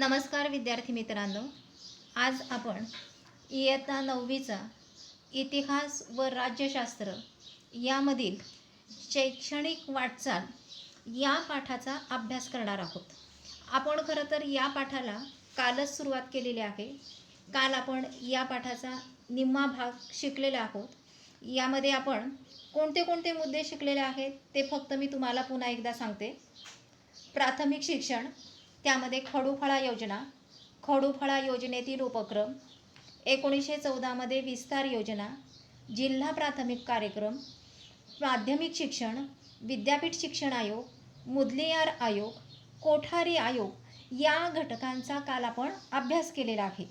नमस्कार विद्यार्थी मित्रांनो, आज आपण इयत्ता 9वीचा इतिहास व राज्यशास्त्र यामधील शैक्षणिक वाटचाल या पाठाचा अभ्यास करणार आहोत. आपण खरं तर या पाठाला कालच सुरुवात केलेली आहे. काल आपण या पाठाचा निम्मा भाग शिकलेला आहोत. यामध्ये आपण कोणते कोणते मुद्दे शिकलेले आहेत ते फक्त मी तुम्हाला पुन्हा एकदा सांगते. प्राथमिक शिक्षण, त्यामध्ये खडूफळा योजना, खडूफळा योजनेतील उपक्रम, 1914मध्ये विस्तार योजना, जिल्हा प्राथमिक कार्यक्रम, माध्यमिक शिक्षण, विद्यापीठ शिक्षण आयोग, मुदलियार आयोग, कोठारी आयोग या घटकांचा काल आपण अभ्यास केलेला आहे.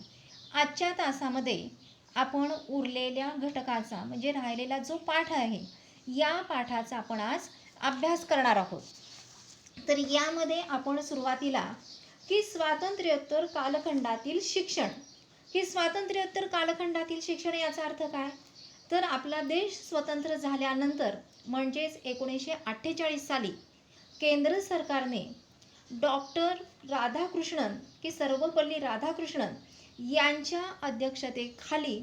आजच्या तासामध्ये आपण उरलेल्या घटकाचा म्हणजे राहिलेला जो पाठ आहे या पाठाचा आपण आज अभ्यास करणार आहोत. तर यामध्ये आपण सुरुवातीला की स्वातंत्र्योत्तर कालखंडातील शिक्षण, की स्वातंत्र्योत्तर कालखंडातील शिक्षण याचा अर्थ काय, तर आपला देश स्वतंत्र झाल्यानंतर म्हणजेच 1948 साली केंद्र सरकारने डॉक्टर राधाकृष्णन की सर्वपल्ली राधाकृष्णन यांच्या अध्यक्षतेखाली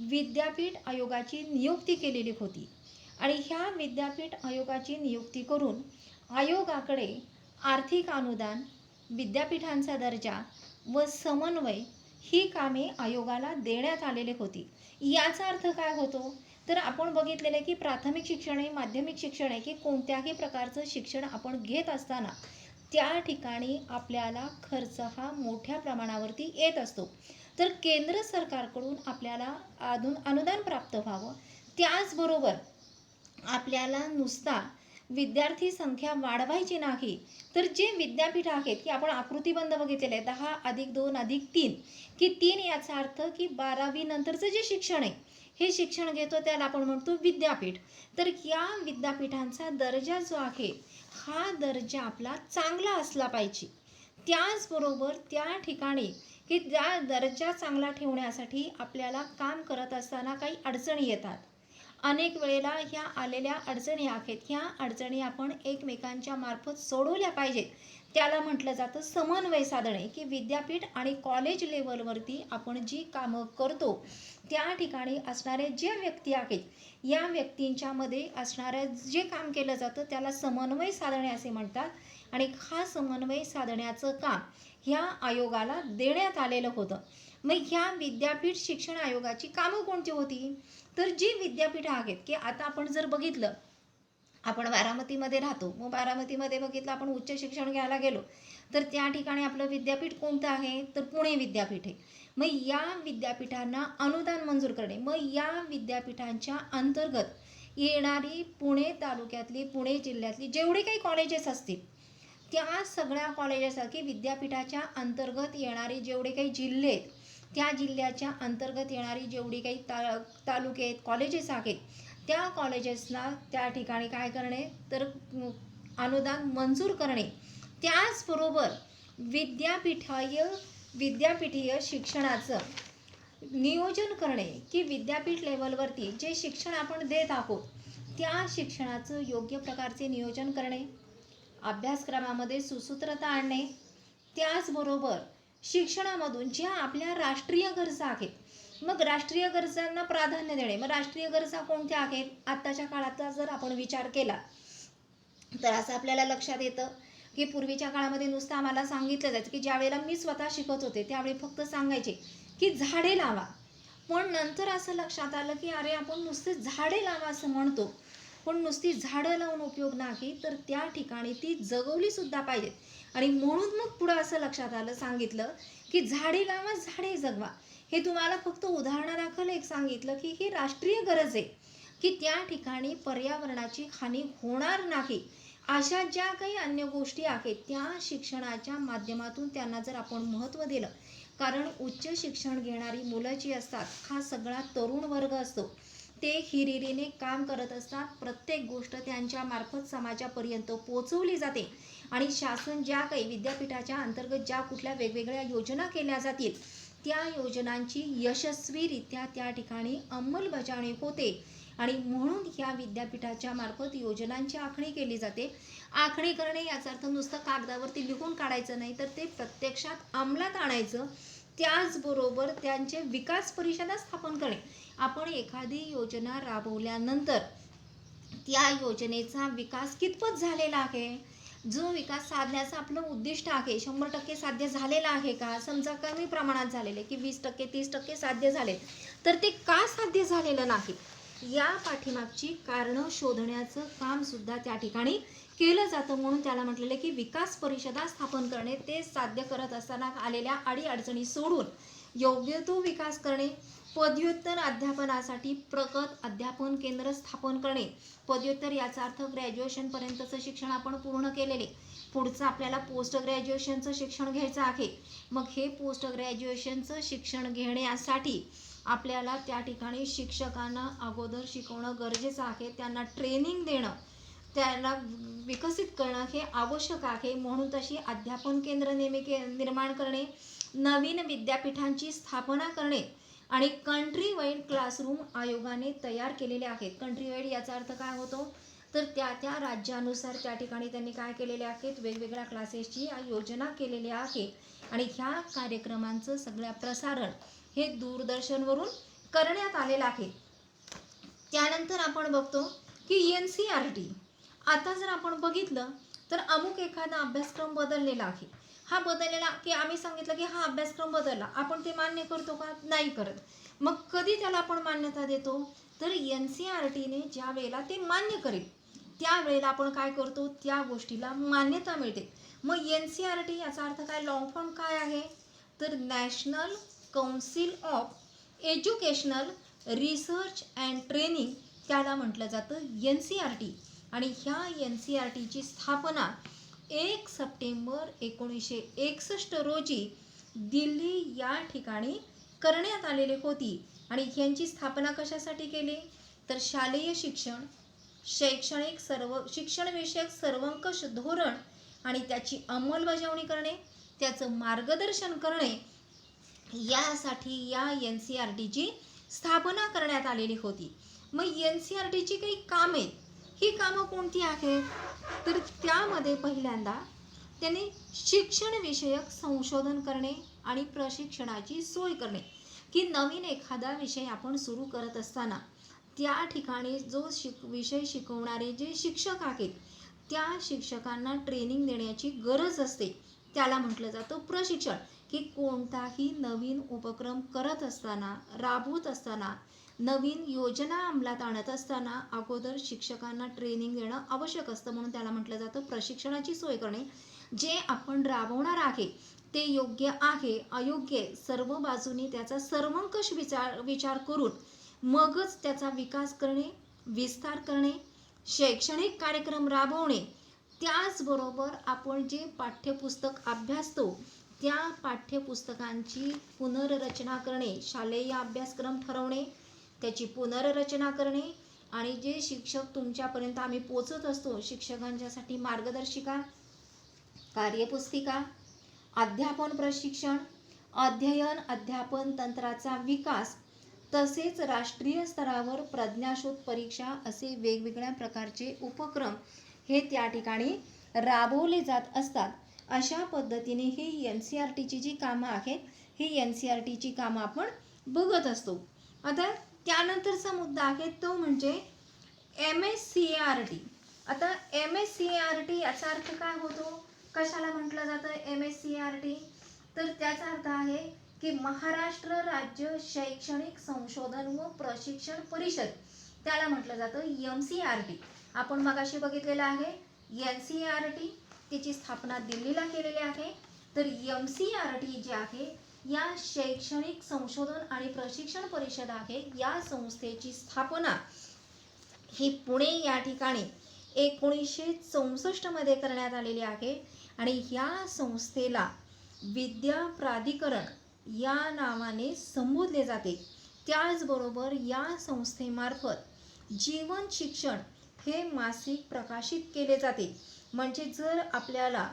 विद्यापीठ आयोगाची नियुक्ती केलेली होती. आणि ह्या विद्यापीठ आयोगाची नियुक्ती करून आयोगाकडे आर्थिक अनुदान, विद्यापीठांचा दर्जा व समन्वय ही कामे आयोगाला देण्यात आलेली होती. याचा अर्थ काय होतो, तर आपण बघितलेलं आहे की प्राथमिक शिक्षण आहे, माध्यमिक शिक्षण आहे की कोणत्याही प्रकारचं शिक्षण आपण घेत असताना त्या ठिकाणी आपल्याला खर्च हा मोठ्या प्रमाणावरती येत असतो. तर केंद्र सरकारकडून आपल्याला अनुदान प्राप्त व्हावं, त्याचबरोबर आपल्याला नुसता विद्यार्थी संख्या वाढवायची नाही, तर जे विद्यापीठ आहेत की आपण आकृतीबंध बघितलेले आहे 10+2+3 की 3 याचा अर्थ की 12वी नंतरचं जे शिक्षण आहे हे शिक्षण घेतो त्याला आपण म्हणतो विद्यापीठ. तर या विद्यापीठांचा दर्जा जो आहे हा दर्जा आपला चांगला असला पाहिजे. त्याचबरोबर त्या ठिकाणी की त्या दर्जा चांगला ठेवण्यासाठी आपल्याला काम करत असताना काही अडचणी येतात. अनेक वेळेला ह्या आलेल्या अडचणी आहेत, ह्या अडचणी आपण एकमेकांच्या मार्फत सोडवल्या पाहिजेत. त्याला म्हटलं जातं समन्वय साधणे, की विद्यापीठ आणि कॉलेज लेवलवरती आपण जी कामं करतो त्या ठिकाणी असणाऱ्या ज्या व्यक्ती आहेत या व्यक्तींच्यामध्ये असणारं जे काम केलं जातं त्याला समन्वय साधणे असे म्हणतात. आणि हा समन्वय साधण्याचं काम ह्या आयोगाला देण्यात आलेलं होतं. मग ह्या विद्यापीठ शिक्षण आयोगाची कामं कोणती होती, तर जी विद्यापीठं आहेत की आता आपण जर बघितलं, आपण बारामतीमध्ये राहतो, मग बारामतीमध्ये बघितलं आपण उच्च शिक्षण घ्यायला गेलो तर त्या ठिकाणी आपलं विद्यापीठ कोणतं आहे, तर पुणे विद्यापीठ आहे. मग या विद्यापीठांना अनुदान मंजूर करणे, मग या विद्यापीठांच्या अंतर्गत येणारी पुणे तालुक्यातली, पुणे जिल्ह्यातली जेवढे काही कॉलेजेस असतील त्या सगळ्या कॉलेजेस की विद्यापीठाच्या अंतर्गत येणारे जेवढे काही जिल्हे आहेत त्या जिल्ह्याच्या अंतर्गत येणारी जेवढी काही तालुके आहेत, कॉलेजेस आहेत, त्या कॉलेजेसला त्या ठिकाणी काय करणे, तर अनुदान मंजूर करणे. त्याचबरोबर विद्यापीठीय शिक्षणाचं नियोजन करणे, की विद्यापीठ लेवलवरती जे शिक्षण आपण देत आहोत त्या शिक्षणाचं योग्य प्रकारचे नियोजन करणे, अभ्यासक्रमामध्ये सुसूत्रता आणणे. त्याचबरोबर शिक्षणामधून ज्या आपल्या राष्ट्रीय गरजा आहेत मग राष्ट्रीय गरजांना प्राधान्य देणे. मग राष्ट्रीय गरजा कोणत्या आहेत, आत्ताच्या काळाचा जर आपण विचार केला तर असं आपल्याला लक्षात येतं की पूर्वीच्या काळामध्ये नुसतं आम्हाला सांगितलं जायचं की ज्या वेळेला मी स्वतः शिकत होते त्यावेळी फक्त सांगायचे की झाडे लावा. पण नंतर असं लक्षात आलं की अरे आपण नुसते झाडे लावा असं म्हणतो, पण नुसती झाडं लावून उपयोग नाही, तर त्या ठिकाणी ती जगवली सुद्धा पाहिजेत. आणि म्हणून मग पुढं असं लक्षात आलं, सांगितलं की झाडे लावा झाडे जगवा. हे तुम्हाला फक्त उदाहरणादाखल एक सांगितलं की ही राष्ट्रीय गरज आहे की त्या ठिकाणी पर्यावरणाची हानी होणार नाही. अशा ज्या काही अन्य गोष्टी आहेत त्या शिक्षणाच्या माध्यमातून त्यांना जर आपण महत्त्व दिलं, कारण उच्च शिक्षण घेणारी मुलं जी असतात हा सगळा तरुण वर्ग असतो, ते हिरिरीने काम करत असतात. प्रत्येक गोष्ट त्यांच्या मार्फत समाजापर्यंत पोहोचवली जाते आणि शासन ज्या काही विद्यापीठाच्या अंतर्गत ज्या कुठल्या वेगवेगळ्या योजना केल्या जातील त्या योजनांची यशस्वीरित्या त्या ठिकाणी अंमलबजावणी होते. आणि म्हणून ह्या विद्यापीठाच्या मार्फत योजनांची आखणी केली जाते. आखणी करणे याचा अर्थ नुसतं कागदावरती लिहून काढायचं नाही, तर ते प्रत्यक्षात अंमलात आणायचं. त्याचबरोबर त्यांचे विकास परिषदा स्थापन करणे. आपण एखादी योजना राबवल्यानंतर त्या योजनेचा विकास कितपत झालेला आहे, जो विकास साधण्याचं आपलं उद्दिष्ट आहे 100% साध्य झालेला आहे का, समजा कमी प्रमाणात झालेले की 20% 30% साध्य झाले, तर ते का साध्य झालेलं नाही, या पाठीमागची कारणं शोधण्याचं काम सुद्धा त्या ठिकाणी केलं जातं. म्हणून त्याला म्हटलेलं की विकास परिषदा स्थापन करणे. ते साध्य करत असताना आलेल्या अडीअडचणी सोडून योग्य तो विकास करणे. पदव्युत्तर अध्यापनासाठी प्रगत अध्यापन केंद्र स्थापन करणे. पदव्युत्तर याचा अर्थ ग्रॅज्युएशनपर्यंतचं शिक्षण आपण पूर्ण केलेले, पुढचं आपल्याला पोस्ट ग्रॅज्युएशनचं शिक्षण घ्यायचं आहे. मग हे पोस्ट ग्रॅज्युएशनचं शिक्षण घेण्यासाठी आपल्याला त्या ठिकाणी शिक्षकांना अगोदर शिकवणं गरजेचं आहे. त्यांना ट्रेनिंग देणं, त्यांना विकसित करणं हे आवश्यक आहे. म्हणून तशी अध्यापन केंद्र निर्माण करणे, नवीन विद्यापीठांची स्थापना करणे आणि कंट्री वाईड क्लासरूम आयोगाने तयार केलेले आहेत. कंट्री वाईड याचा अर्थ काय होतो, तर त्या त्या राज्यानुसार त्या ठिकाणी त्यांनी काय केलेले आहेत, वेगवेगळ्या क्लासेसची योजना केलेली आहे. आणि ह्या कार्यक्रमांचं सगळ्या प्रसारण हे दूरदर्शनवरून करण्यात आलेलं आहे. त्यानंतर आपण बघतो की NCERT. आता जर आपण बघितलं तर अमुक एखादा अभ्यासक्रम बदललेला आहे. हा बदललेला की आम्ही सांगितलं की हा अभ्यासक्रम बदलला, आपण ते मान्य करतो का, नाही करत. मग कधी त्याला आपण मान्यता देतो, तर NCERTने ज्या वेळेला ते मान्य करेल त्यावेळेला आपण काय करतो, त्या गोष्टीला मान्यता मिळते. मग NCERT याचा अर्थ काय, लॉंग फॉर्म काय आहे, तर national council of educational research and training, त्याला म्हटलं जातं NCERT. आणि ह्या NCERTची स्थापना 1 सप्टेंबर 1961 रोजी दिल्ली या ठिकाणी करण्यात आलेली होती. आणि ह्यांची स्थापना कशासाठी केली, तर शालेय शिक्षण, शिक्षणविषयक सर्वंकष धोरण आणि त्याची अंमलबजावणी करणे, त्याचं मार्गदर्शन करणे, यासाठी या NCERTची स्थापना करण्यात आलेली होती. मग NCERTची काही कामे, ही कामं कोणती आहेत, तर त्यामध्ये पहिल्यांदा त्यांनी शिक्षणविषयक संशोधन करणे आणि प्रशिक्षणाची सोय करणे. की नवीन एखादा विषय आपण सुरू करत असताना त्या ठिकाणी जो विषय शिकवणारे जे शिक्षक आहेत त्या शिक्षकांना ट्रेनिंग देण्याची गरज असते. त्याला म्हटलं जातं प्रशिक्षण. की कोणताही नवीन उपक्रम करत असताना, राबवत असताना, नवीन योजना अंमलात आणत असताना अगोदर शिक्षकांना ट्रेनिंग देणं आवश्यक असतं. म्हणून त्याला म्हटलं जातं प्रशिक्षणाची सोय करणे. जे आपण राबवणार आहे ते योग्य आहे अयोग्य सर्व बाजूनी त्याचा सर्वंकष विचार करून मगच त्याचा विकास करणे, विस्तार करणे, शैक्षणिक कार्यक्रम राबवणे. त्याचबरोबर आपण जे पाठ्यपुस्तक अभ्यासतो त्या पाठ्यपुस्तकांची पुनर्रचना करणे, शालेय अभ्यासक्रम ठरवणे, त्याची पुनर्रचना करणे आणि जे शिक्षक तुमच्यापर्यंत आम्ही पोचत असतो शिक्षकांच्यासाठी मार्गदर्शिका, कार्यपुस्तिका, अध्यापन प्रशिक्षण, अध्ययन अध्यापन तंत्राचा विकास, तसेच राष्ट्रीय स्तरावर प्रज्ञाशोध परीक्षा असे वेगवेगळ्या प्रकारचे उपक्रम हे त्या ठिकाणी राबवले जात असतात. अशा पद्धतीने ही NCERTची जी कामं आहेत ही NCERTची कामं आपण बघत असतो. आता त्यानंतरचा मुद्दा आहे तो म्हणजे MSCERT. आता MSCERT याचा अर्थ काय होतो, कशाला म्हटलं जातं MSCERT, तर त्याचा अर्थ आहे की महाराष्ट्र राज्य शैक्षणिक संशोधन व प्रशिक्षण परिषद, त्याला म्हटलं जातं MCERT. आपण मगाशी बघितलेलं आहे NCERT, त्याची स्थापना दिल्लीला केलेली आहे. तर MCERT जे आहे या शैक्षणिक संशोधन आणि प्रशिक्षण परिषद आहे, या संस्थेची स्थापना ही पुणे या ठिकाणी 1964 मध्ये करण्यात आलेली आहे. आणि या संस्थेला विद्या प्राधिकरण या नावाने संबोधले जाते. त्याचबरोबर या संस्थेमार्फत जीवन शिक्षण हे मासिक प्रकाशित केले जाते. म्हणजे जर आपल्याला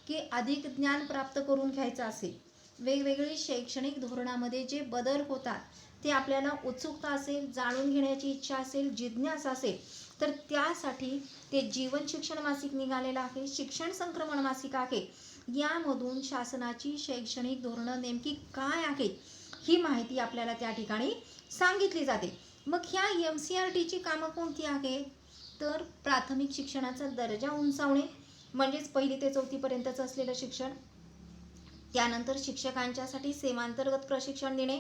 की अधिक ज्ञान प्राप्त करून घ्यायचं असेल वेगवेगळी शैक्षणिक धोरणामध्ये जे बदल होतात ते आपल्याला उत्सुकता असेल, जाणून घेण्याची इच्छा असेल, जिज्ञासा असेल, तर त्यासाठी ते जीवन शिक्षण मासिक निघालेलं आहे, शिक्षण संक्रमण मासिक आहे. यामधून शासनाची शैक्षणिक धोरणं नेमकी काय आहेत ही माहिती आपल्याला त्या ठिकाणी सांगितली जाते. मग ह्या MCRTची कामं कोणती आहेत? तर प्राथमिक शिक्षणाचा दर्जा उंचावणे, म्हणजेच 1ली ते 4थीपर्यंतचं असलेलं शिक्षण. त्यानंतर शिक्षकांच्यासाठी सेवांतर्गत प्रशिक्षण देणे,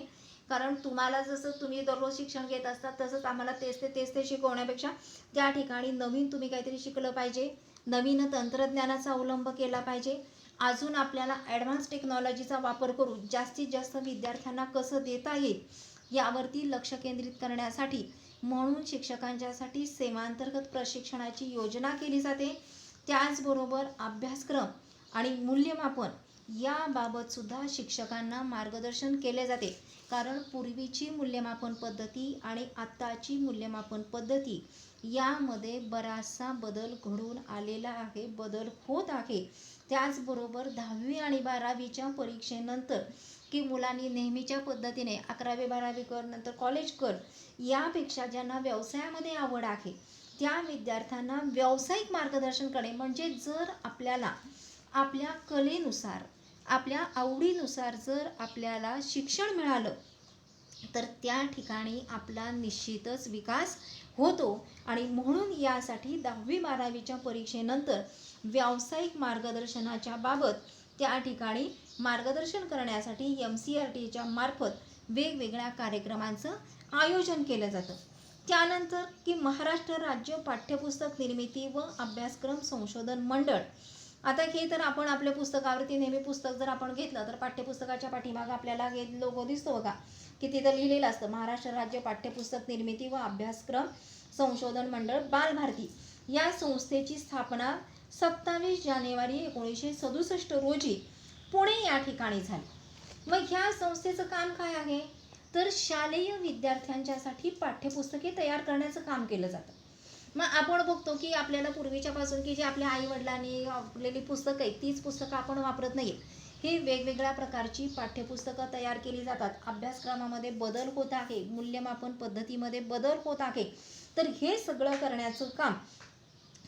कारण तुम्हाला जसं तुम्ही दररोज शिक्षण घेत असतात तसंच आम्हाला तेच ते शिकवण्यापेक्षा त्या ठिकाणी नवीन तुम्ही काहीतरी शिकलं पाहिजे, नवीन तंत्रज्ञानाचा अवलंब केला पाहिजे. अजून आपल्याला ॲडव्हान्स टेक्नॉलॉजीचा वापर करून जास्तीत जास्त विद्यार्थ्यांना कसं देता येईल यावरती लक्ष केंद्रित करण्यासाठी म्हणून शिक्षकांच्यासाठी सेवांतर्गत प्रशिक्षणाची योजना केली जाते. त्याचबरोबर अभ्यासक्रम आणि मूल्यमापन याबाबत सुद्धा शिक्षकांना मार्गदर्शन केले जाते, कारण पूर्वीची मूल्यमापन पद्धती आणि आत्ताची मूल्यमापन पद्धती यामध्ये बराचसा बदल घडून आलेला आहे, बदल होत आहे. त्याचबरोबर 10वी आणि 12वीच्या परीक्षेनंतर की मुलांनी नेहमीच्या पद्धतीने 11वी 12वी कर, नंतर कॉलेज कर, यापेक्षा ज्यांना व्यवसायामध्ये आवड आहे त्या विद्यार्थ्यांना व्यावसायिक मार्गदर्शन करणे. म्हणजे जर आपल्याला आपल्या कलेनुसार, आपल्या आवडीनुसार जर आपल्याला शिक्षण मिळालं तर त्या ठिकाणी आपला निश्चितच विकास होतो. आणि म्हणून यासाठी 10वी 12वीच्या परीक्षेनंतर व्यावसायिक मार्गदर्शनाच्या बाबत त्या ठिकाणी मार्गदर्शन करण्यासाठी MCRTच्या मार्फत वेगवेगळ्या कार्यक्रमांचं आयोजन केलं जातं. त्यानंतर की महाराष्ट्र राज्य पाठ्यपुस्तक निर्मिती व अभ्यासक्रम संशोधन मंडळ. आता हे तर आपण आपल्या पुस्तकावरती नेहमी पुस्तक जर आपण घेतलं तर पाठ्यपुस्तकाच्या पाठीमागं आपल्याला हे लोगो दिसतो बघा, की तिथं लिहिलेलं असतं महाराष्ट्र राज्य पाठ्यपुस्तक निर्मिती व अभ्यासक्रम संशोधन मंडळ बालभारती. या संस्थेची स्थापना 27 जानेवारी 1967 रोजी पुणे या ठिकाणी झाली. मग ह्या संस्थेचं काम काय आहे? तर शालेय विद्यार्थ्यांच्यासाठी पाठ्यपुस्तके तयार करण्याचं काम केलं जातं. मग आपण बघतो की आपल्याला पूर्वीच्यापासून की जे आपल्या आईवडिलांनी वापरलेली पुस्तकं आहेत तीच पुस्तकं आपण वापरत नाही. ही वेगवेगळ्या प्रकारची पाठ्यपुस्तकं तयार केली जातात. अभ्यासक्रमामध्ये बदल होत आहे, मूल्यमापन पद्धतीमध्ये बदल होत आहे. तर हे सगळं करण्याचं काम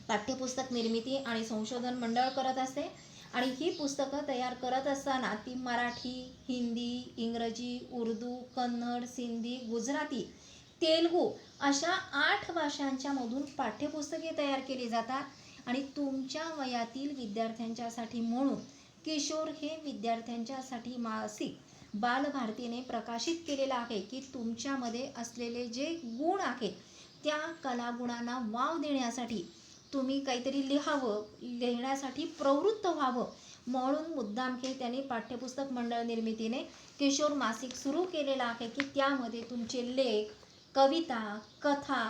पाठ्यपुस्तक निर्मिती आणि संशोधन मंडळ करत असते. आणि ही पुस्तकं तयार करत असताना ती मराठी, हिंदी, इंग्रजी, उर्दू, कन्नड, सिंधी, गुजराती, तेलुगू अशा 8 भाषांच्या मधून पाठ्यपुस्तके तयार केली जातात. आणि तुमच्या वयातील विद्यार्थ्यांच्यासाठी म्हणून किशोर हे विद्यार्थ्यांच्यासाठी मासिक बालभारतीने प्रकाशित केलेलं आहे, की तुमच्यामध्ये असलेले जे गुण आहेत त्या कलागुणांना वाव देण्यासाठी तुम्ही काहीतरी लिहावं, लिहिण्यासाठी प्रवृत्त व्हावं म्हणून मुद्दाम हे त्यांनी पाठ्यपुस्तक मंडळ निर्मितीने किशोर मासिक सुरू केलेलं आहे, की त्यामध्ये तुमचे लेख, कविता, कथा,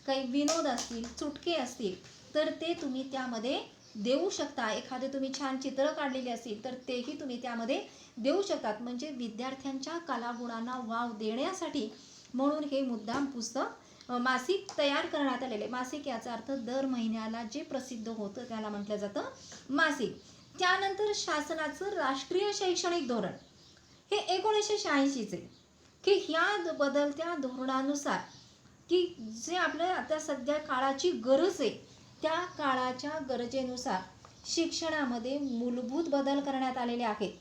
काही विनोद असतील, चुटके असतील तर ते तुम्ही त्यामध्ये देऊ शकता. एखादे तुम्ही छान चित्र काढलेली असतील तर तेही तुम्ही त्यामध्ये देऊ शकतात. म्हणजे विद्यार्थ्यांच्या कलागुणांना वाव देण्यासाठी म्हणून हे मुद्दाम पुस्तक मासिक तयार करण्यात आलेले. मासिक याचा अर्थ दर महिन्याला जे प्रसिद्ध होतं त्याला म्हटलं जातं मासिक. त्यानंतर शासनाचं राष्ट्रीय शैक्षणिक धोरण हे 1986चे, की ह्या बदलत्या धोरणानुसार की जे आपल्या आता सध्या काळाची गरज आहे त्या काळाच्या गरजेनुसार शिक्षणामध्ये मूलभूत बदल करण्यात आलेले आहेत.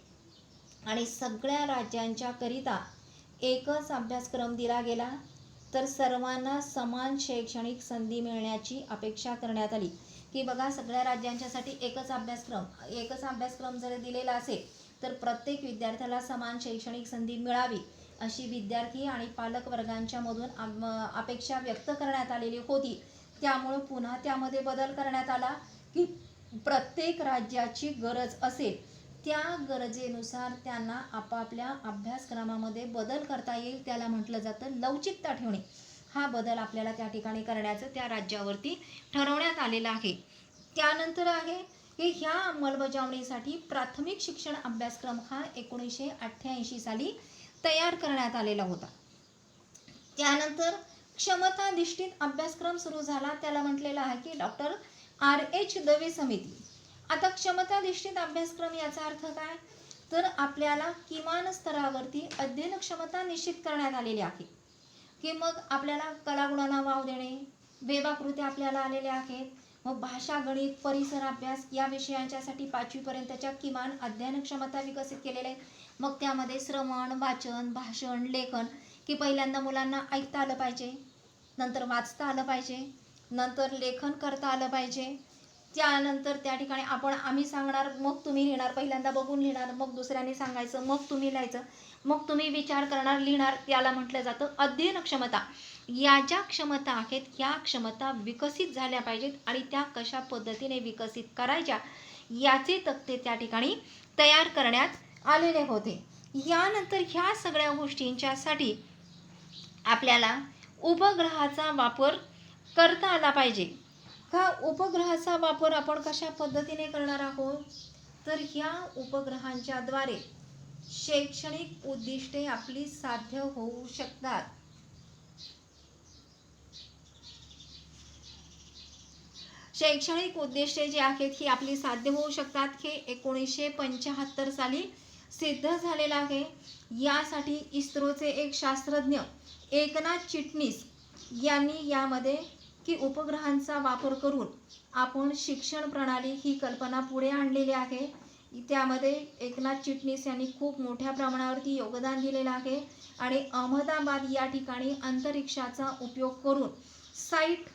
आणि सगळ्या राज्यांच्या करिता एकच अभ्यासक्रम दिला गेला, तर सर्वांना समान शैक्षणिक संधी मिळण्याची अपेक्षा करण्यात आली. की बघा सगळ्या राज्यांच्यासाठी एकच अभ्यासक्रम जर दिलेला असेल तर प्रत्येक विद्यार्थ्याला समान शैक्षणिक संधी मिळावी अशी विद्यार्थी आणि पालक वर्गांच्या मधून अपेक्षा व्यक्त करण्यात आलेली होती. त्यामुळे पुन्हा त्यामध्ये बदल करण्यात आला की प्रत्येक राज्याची गरज असेल त्या गरजेनुसार त्यांना आपापल्या अभ्यासक्रमामध्ये बदल करता येईल. त्याला म्हटलं जातं लवचिकता ठेवणे. हा बदल आपल्याला त्या ठिकाणी करण्याचं त्या राज्यावरती ठरवण्यात आलेलं आहे. त्यानंतर आहे की ह्या अंमलबजावणीसाठी प्राथमिक शिक्षण अभ्यासक्रम हा 1988 साली तयार करण्यात आलेला होता. त्यानंतर क्षमताधिष्ठित अभ्यासक्रम सुरू झाला. त्याला म्हटलेलं आहे की डॉक्टर R.H. दवे समिती. आता क्षमताधिष्ठित अभ्यासक्रम याचा अर्थ काय? तर आपल्याला किमान स्तरावरती अध्ययन क्षमता निश्चित करण्यात आलेली आहे की मग आपल्याला कलागुणांना वाव देणे, वेबाकृती आपल्याला आलेल्या आहेत, मग भाषा, गणित, परिसर अभ्यास या विषयांच्यासाठी 5वी पर्यंतच्या किमान अध्ययन क्षमता विकसित केलेल्या आहेत. मग त्यामध्ये श्रवण, वाचन, भाषण, लेखन की पहिल्यांदा मुलांना ऐकता आलं पाहिजे, नंतर वाचता आलं पाहिजे, नंतर लेखन करता आलं पाहिजे, त्यानंतर त्या ठिकाणी आम्ही सांगणार मग तुम्ही लिहिणार, पहिल्यांदा बघून लिहिणार, मग दुसऱ्याने सांगायचं, मग तुम्ही लिहायचं, मग तुम्ही विचार करणार, लिहिणार. त्याला म्हटलं जातं अध्ययन क्षमता. या ज्या क्षमता आहेत या क्षमता विकसित झाल्या पाहिजेत आणि त्या कशा पद्धतीने विकसित करायच्या याचे तक्ते त्या ठिकाणी तयार करण्यात आलेले होते. यानंतर ह्या सगळ्या गोष्टींच्यासाठी आपल्याला उपग्रहाचा वापर करता आला पाहिजे. का उपग्रहाचा वापर आपण कशा पद्धतीने करणार आहोत, तर ह्या उपग्रहांच्या द्वारे शैक्षणिक उद्दिष्टे आपली साध्य होऊ शकतात. शैक्षणिक उद्दिष्टे जी आहेत ही आपली साध्य होऊ शकतात. हे 1975 साली सिद्ध झालेलं आहे. यासाठी इस्रोचे एक शास्त्रज्ञ एकनाथ चिटणीस यांनी यामध्ये की उपग्रहांचा वापर करून आपण शिक्षण प्रणाली ही कल्पना पुढे आणलेली आहे. त्यामध्ये एकनाथ चिटणीस यांनी खूप मोठ्या प्रमाणावरती योगदान दिलेलं आहे आणि अहमदाबाद या ठिकाणी अंतरिक्षाचा उपयोग करून साईट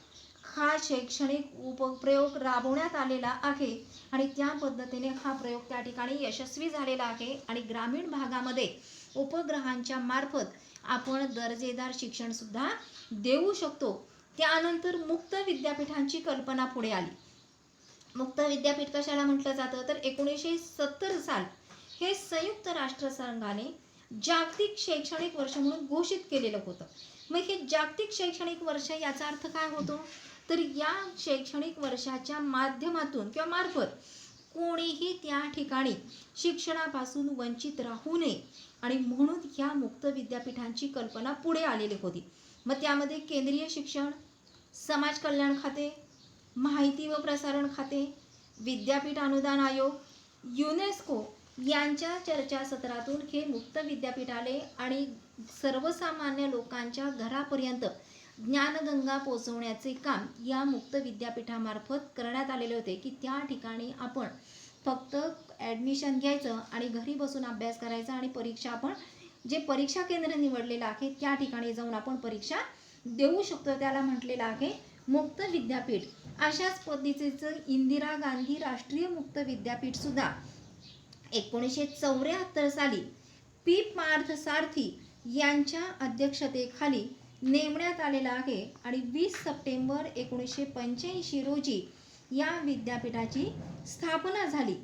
हा शैक्षणिक उपप्रयोग राबवण्यात आलेला आहे आणि त्या पद्धतीने हा प्रयोग त्या ठिकाणी यशस्वी झालेला आहे आणि ग्रामीण भागामध्ये उपग्रहांच्या मार्फत आपण दर्जेदार शिक्षण सुद्धा देऊ शकतो. त्यानंतर मुक्त विद्यापीठांची कल्पना पुढे आली. मुक्त विद्यापीठ कशाला म्हटलं जातं, तर 1970 साल हे संयुक्त राष्ट्रसंघाने जागतिक शैक्षणिक वर्ष म्हणून घोषित केलेलं होतं. मग हे जागतिक शैक्षणिक वर्ष याचा अर्थ काय होतो, तर या शैक्षणिक वर्षाच्या माध्यमातून किंवा मार्फत कोणीही त्या ठिकाणी शिक्षणापासून वंचित राहू नये आणि म्हणून ह्या मुक्त विद्यापीठांची कल्पना पुढे आलेली होती. मग त्यामध्ये केंद्रीय शिक्षण, समाज कल्याण खाते, माहिती व प्रसारण खाते, विद्यापीठ अनुदान आयोग, युनेस्को यांच्या चर्चासत्रातून हे मुक्त विद्यापीठ आले आणि सर्वसामान्य लोकांच्या घरापर्यंत ज्ञानगंगा पोचवण्याचे काम या मुक्त विद्यापीठामार्फत करण्यात आलेले होते की त्या ठिकाणी आपण फक्त ॲडमिशन घ्यायचं आणि घरी बसून अभ्यास करायचा आणि परीक्षा आपण जे परीक्षा केंद्र निवडलेलं आहे त्या ठिकाणी जाऊन आपण परीक्षा देऊ शकतो. त्याला म्हटलेलं आहे मुक्त विद्यापीठ. अशाच पद्धतीचं इंदिरा गांधी राष्ट्रीय मुक्त विद्यापीठ सुद्धा 1974 साली पी पार्थसारथी यांच्या अध्यक्षतेखाली नेमण्यात आलेला आहे आणि 20 सप्टेंबर 1985 रोजी या विद्यापीठाची स्थापना झाली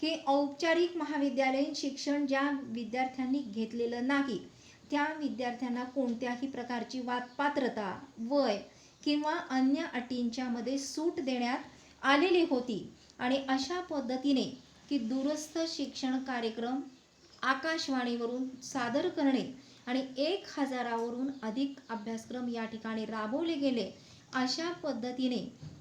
की औपचारिक महाविद्यालयीन शिक्षण ज्या विद्यार्थ्यांनी घेतलेलं नाही त्या विद्यार्थ्यांना कोणत्याही प्रकारची पात्रता, वय किंवा अन्य अटींच्या मध्ये सूट देण्यात आलेली होती आणि अशा पद्धतीने की दूरस्थ शिक्षण कार्यक्रम आकाशवाणीवरून सादर करणे आणि 1000वरून अधिक अभ्यासक्रम या ठिकाणी राबवले गेले. अशा पद्धतीने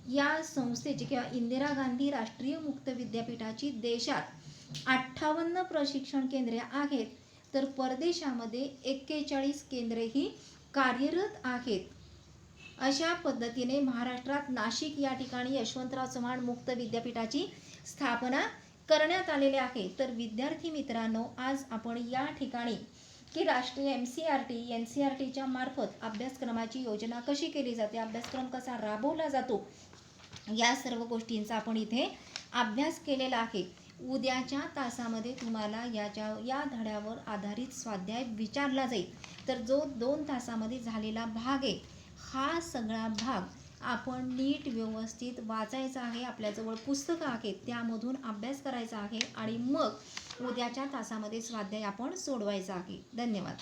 या संस्थेची किंवा इंदिरा गांधी राष्ट्रीय मुक्त विद्यापीठाची देशात 58 प्रशिक्षण केंद्रे आहेत तर परदेशामध्ये 41 केंद्रे ही कार्यरत आहेत. अशा पद्धतीने महाराष्ट्रात नाशिक या ठिकाणी यशवंतराव चव्हाण मुक्त विद्यापीठाची स्थापना करण्यात आलेले आहे. तर विद्यार्थी मित्रांनो, आज आपण या ठिकाणी की राष्ट्रीय NCERTच्या मार्फत अभ्यासक्रमाची योजना कशी केली जाते, अभ्यासक्रम कसा राबवला जातो, या सर्व गोष्टींचा आपण इथे अभ्यास केलेला आहे. उद्याच्या तासामध्ये तुम्हाला या धड्यावर आधारित स्वाध्याय विचारला जाईल. तर जो 2 तासामध्ये झालेला भाग आहे हा सगळा भाग आपण नीट व्यवस्थित वाचायचा आहे. आपल्याजवळ पुस्तकं आहेत त्यामधून अभ्यास करायचा आहे आणि मग उद्याच्या तासामध्ये स्वाध्याय आपण सोडवायचा आहे. धन्यवाद.